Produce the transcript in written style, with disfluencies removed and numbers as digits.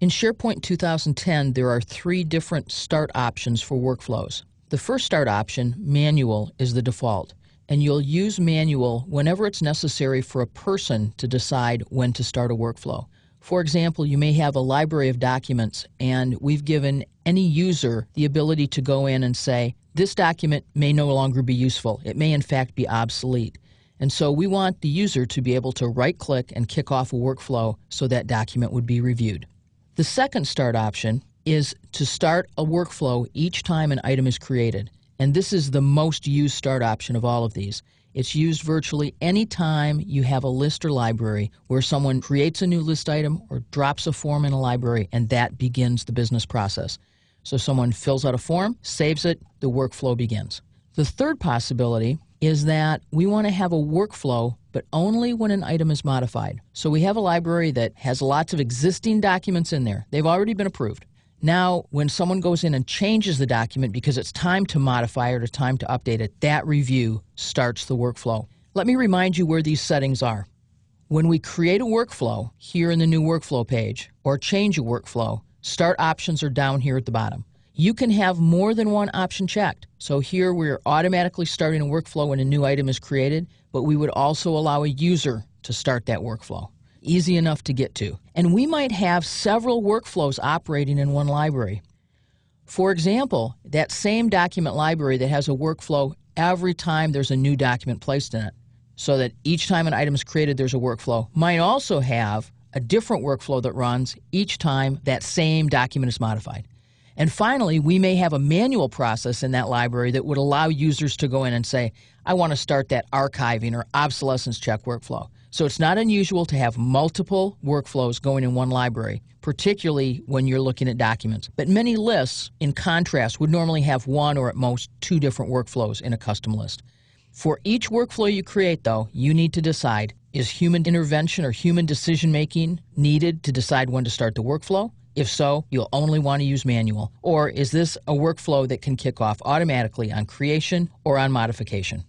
In SharePoint 2010, there are 3 different start options for workflows. The first start option, Manual, is the default, and you'll use Manual whenever it's necessary for a person to decide when to start a workflow. For example, you may have a library of documents, and we've given any user the ability to go in and say, this document may no longer be useful. It may in fact be obsolete. And so we want the user to be able to right-click and kick off a workflow so that document would be reviewed. The second start option is to start a workflow each time an item is created. And this is the most used start option of all of these. It's used virtually any time you have a list or library where someone creates a new list item or drops a form in a library, and that begins the business process. So someone fills out a form, saves it, the workflow begins. The third possibility is that we want to have a workflow, but only when an item is modified. So we have a library that has lots of existing documents in there. They've already been approved. Now, when someone goes in and changes the document because it's time to modify it or time to update it, that review starts the workflow. Let me remind you where these settings are. When we create a workflow here in the new workflow page or change a workflow, start options are down here at the bottom. You can have more than one option checked. So here we're automatically starting a workflow when a new item is created, but we would also allow a user to start that workflow. Easy enough to get to. And we might have several workflows operating in one library. For example, that same document library that has a workflow every time there's a new document placed in it, so that each time an item is created there's a workflow, might also have a different workflow that runs each time that same document is modified. And finally, we may have a manual process in that library that would allow users to go in and say, I want to start that archiving or obsolescence check workflow. So it's not unusual to have multiple workflows going in one library, particularly when you're looking at documents. But many lists, in contrast, would normally have 1 or at most 2 different workflows in a custom list. For each workflow you create, though, you need to decide, is human intervention or human decision-making needed to decide when to start the workflow? If so, you'll only want to use manual. Or is this a workflow that can kick off automatically on creation or on modification?